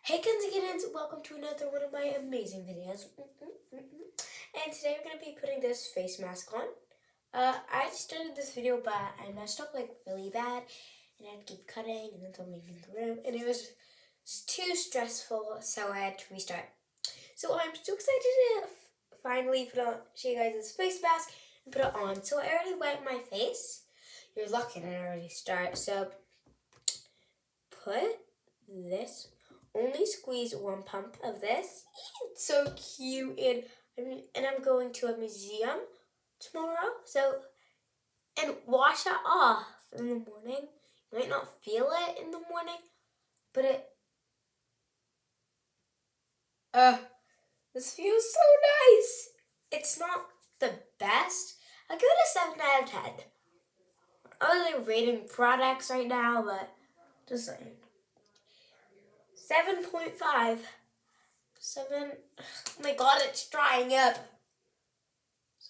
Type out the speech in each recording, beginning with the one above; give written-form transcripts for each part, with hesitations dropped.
Hey kids, welcome to another one of my amazing videos. And today we're going to be putting this face mask on. I started this video but I messed up like really bad and I had to keep cutting and then something in the room and it was too stressful, so I had to restart. So I'm so excited to finally show you guys this face mask and put it on. So I already wiped my face. You're lucky I didn't already start. So put this. Only squeeze one pump of this. It's so cute, and I'm going to a museum tomorrow. So and wash it off in the morning. You might not feel it in the morning, but this feels so nice. It's not the best. I give it a 7 out of 10. I'm only rating products right now, but just saying. 7.5. 7. Oh my god, it's drying up.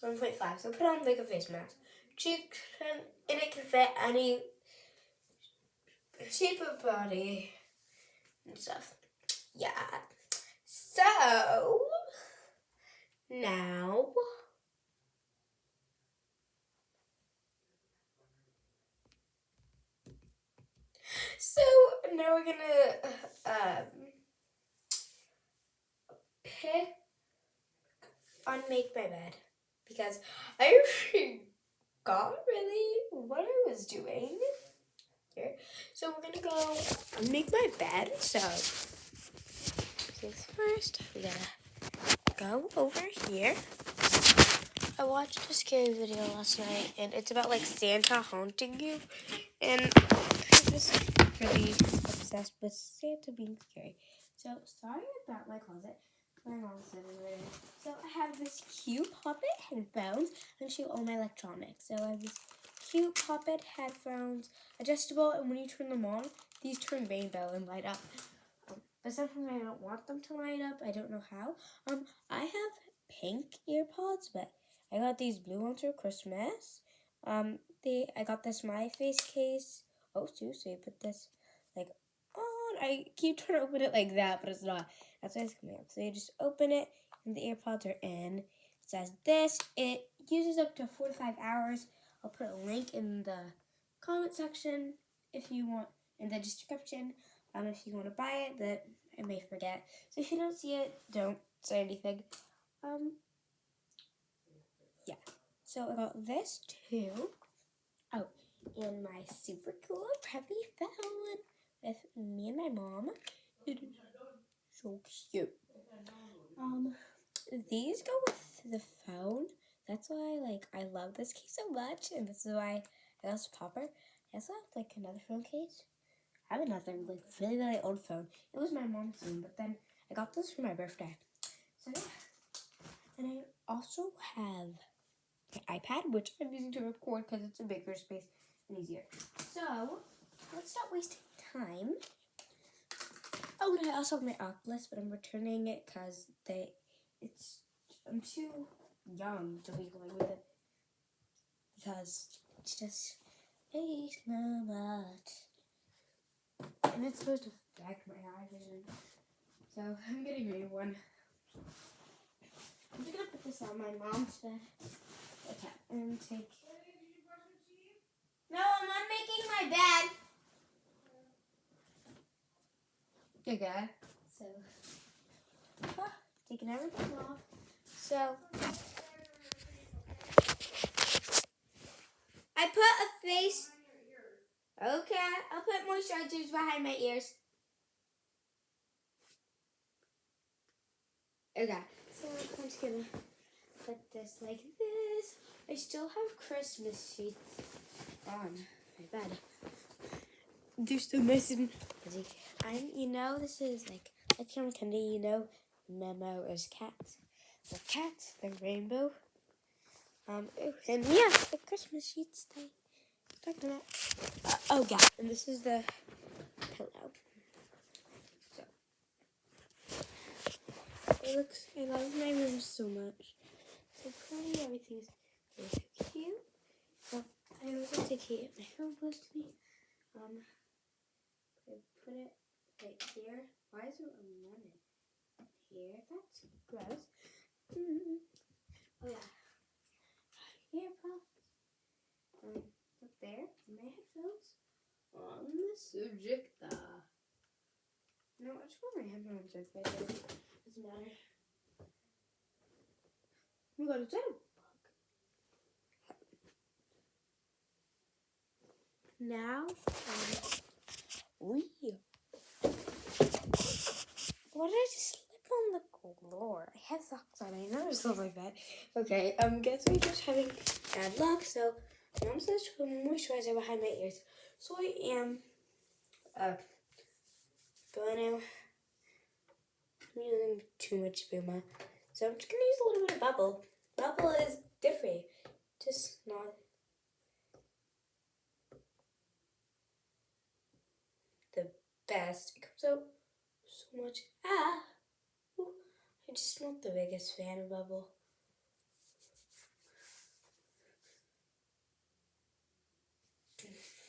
7.5. So put on like a face mask. And it can fit any shape of body and stuff. Yeah. So now we're gonna pick on make my bed because I forgot really what I was doing here. So we're gonna go make my bed. So things first, we gotta go over here. I watched a scary video last night, and it's about like Santa haunting you, and I'm just really obsessed with Santa being scary. So sorry about my closet. My mom's living right in. So I have this cute Poppet headphones. I'm show all my electronics. So I have this cute Poppet headphones, adjustable, and when you turn them on, these turn rainbow and light up. But sometimes I don't want them to light up. I don't know how. I have pink earpods, but I got these blue ones for Christmas. I got this My Face case. Oh, so you put this like on. I keep trying to open it like that, but it's not. That's why it's coming up. So you just open it, and the earpods are in. It says this. It uses up to 4 to 5 hours. I'll put a link in the comment section if you want, in the description. If you want to buy it, that I may forget. So if you don't see it, don't say anything. Yeah. So I got this too. Oh, and my super cool preppy phone with me and my mom. It is so cute. These go with the phone. That's why I love this case so much, and this is why I got Popper. I also have another phone case. I have another really old phone. It was my mom's phone, but then I got this for my birthday. So yeah. And I also have an iPad, which I'm using to record because it's a bigger space and easier. So let's not waste time. Oh, and I also have my Oculus, but I'm returning it because I'm too young to be going with it because it's just way too much. And it's supposed to affect my eye vision. So I'm getting a new one. I'm just gonna put this on my mom's bed. Okay, and take. No, I'm not making my bed. Okay. So, taking everything off. So, I put a face. Okay, I'll put moisturizers behind my ears. Okay, so I'm just gonna put this like this. I still have Christmas sheets on my bed. They're still missing. This is like from candy, Memo is cats. The cats, the rainbow. And yeah, the Christmas sheets they talking about. Oh yeah, and this is the pillow. So I love my room so much. So pretty, everything's really so cute. So I also take care of my phone close to me. I put it Right here. Why is there a lemon here? That's gross. Oh yeah. Earplugs. Up there. My headphones. On the subject. No, I just put my headphones right there. Doesn't matter. Oh my god, is that a bug? Now, we. What did I just slip on the floor? I have socks on. I never stuff like that. Okay, guess we're just having bad luck. So, mom says to put moisturizer behind my ears. So I am, going to. I'm using too much Buma. So I'm just gonna use a little bit of Bubble. Bubble is different. Just not the best. It comes out so much. Ooh, I just not the biggest fan of Bubble.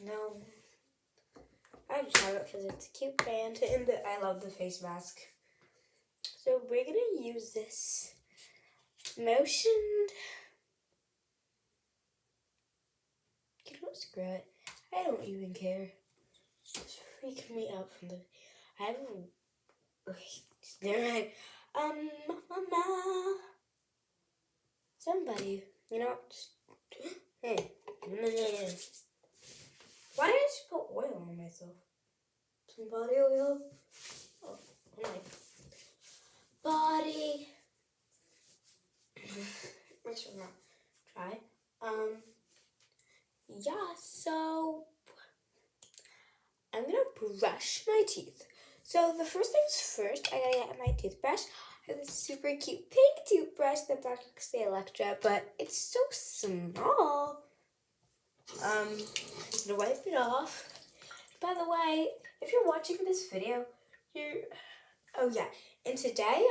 No. I just have it because it's a cute brand and I love the face mask. So we're gonna use this motioned. You know, screw it. I don't even care. It's freaking me out from the. I have a. There I. Mama. Somebody. You know. Just, hey. Why did I just put oil on myself? Some body oil. Oh my body. I should not try. Yeah, so I'm gonna brush my teeth. So the first things first, I gotta get my toothbrush. I have this super cute pink toothbrush that's actually Electra, but it's so small. I'm gonna wipe it off. By the way, if you're watching this video, oh yeah, and today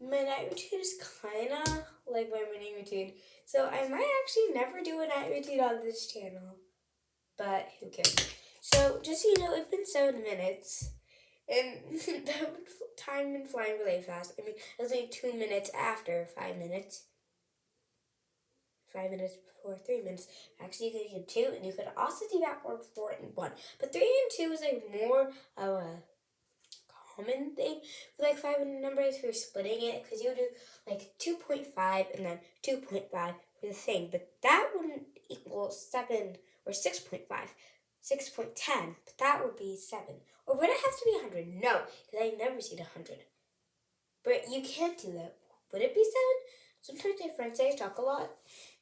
my night routine is kinda like my morning routine. So I might actually never do a night routine on this channel, but who cares? So just so you know, it's been 7 minutes, and that time been flying really fast. I mean, it's only 2 minutes after 5 minutes. 5 minutes before 3 minutes. Actually, you could do 2, and you could also do backward 4 and 1. But 3 and 2 is like more of a common thing for like 5 numbers for splitting it, because you do like 2.5 and then 2.5 for the thing. But that wouldn't equal 7 or 6.5. 6.10, but that would be 7. Or would it have to be 100? No, because I never seen 100. But you can't do that. Would it be 7? Sometimes my friends say I talk a lot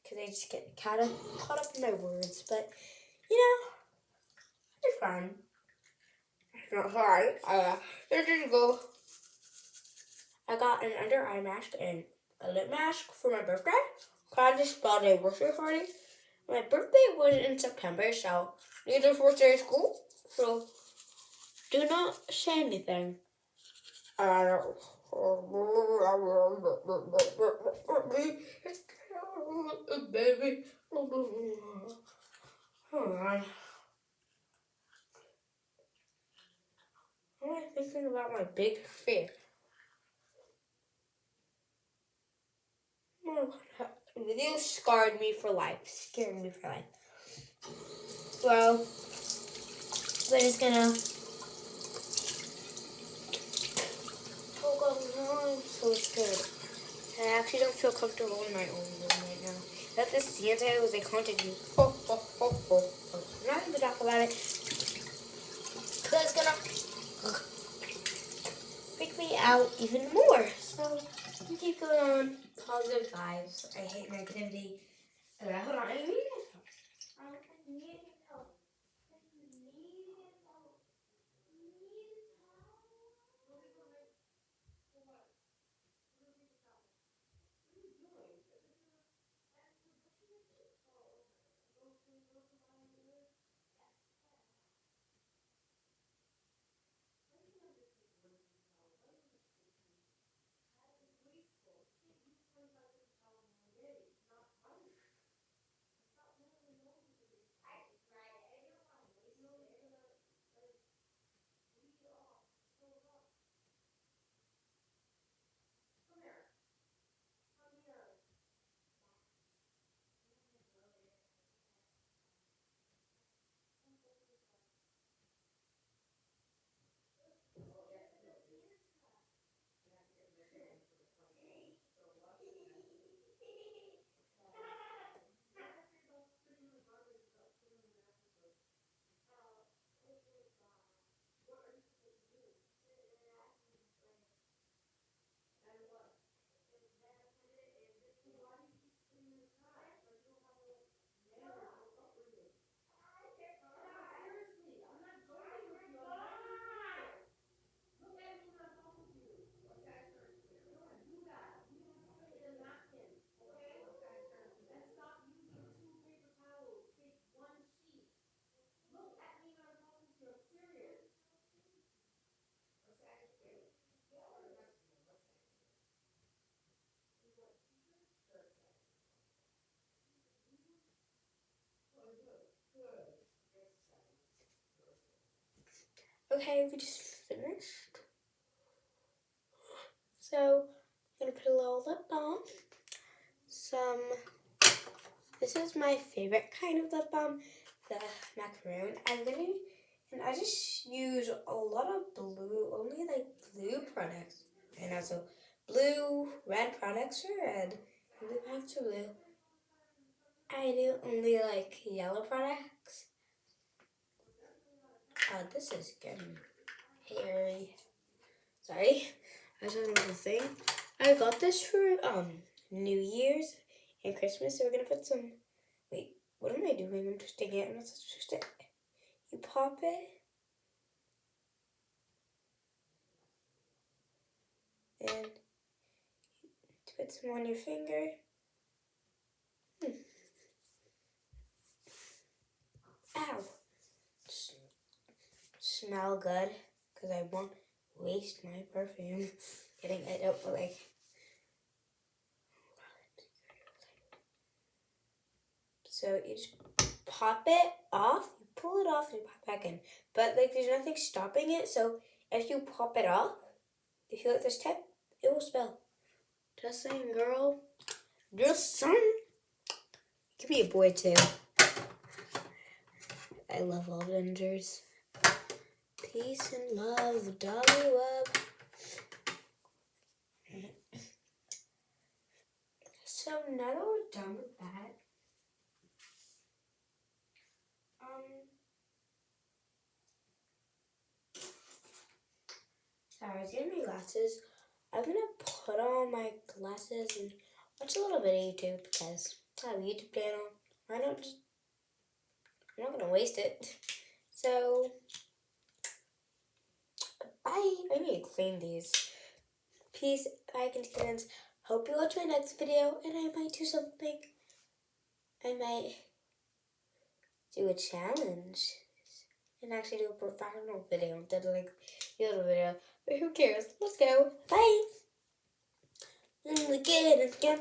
because I just get kind of caught up in my words. But, you know, it's fine. It's not hard. Let's just go. I got an under eye mask and a lip mask for my birthday. I just spelled a birthday party. My birthday was in September, so neither first day of school. So do not say anything. Baby. Hold on. What am I thinking about my big fear? The video scarred me for life. Scared me for life. Well, we're just gonna. Oh god, no, I'm so scared. I actually don't feel comfortable in my own room right now. That this Santa was like haunted me. I'm not even talk about it. Cause it's gonna freak me out even more. So we keep going on. Positive vibes. I hate negativity. Hold on, I need help. I need help. Okay, we just finished. So I'm gonna put a little lip balm. This is my favorite kind of lip balm, the macaroon. I just use a lot of blue, only like blue products. And also blue, red products are red, and blue products are blue. I do only like yellow products. Oh, this is getting hairy. Sorry, I was doing another thing. I got this for New Year's and Christmas. So we're gonna put some. Wait, what am I doing? I'm twisting it. I'm not supposed to twist it. You pop it, and put some on your finger. Ow! Smell good, because I won't waste my perfume getting it up, but like. So you just pop it off, you pull it off, and you pop it back in. But like, there's nothing stopping it, so if you pop it off, if you let this tip, it will spill. Just saying, girl. Just saying. You can be a boy too. I love all Avengers. Peace and love, Dolly Web. So now that we're done with that, sorry, I was getting my glasses. I'm gonna put on my glasses and watch a little bit of YouTube because I have a YouTube channel. I'm not gonna waste it. So, bye. I need to clean these. Peace, bye, kittens. Hope you watch my next video, and I might do something. I might do a challenge and actually do a professional video instead of like the other video. But who cares? Let's go. Bye. Again, yeah.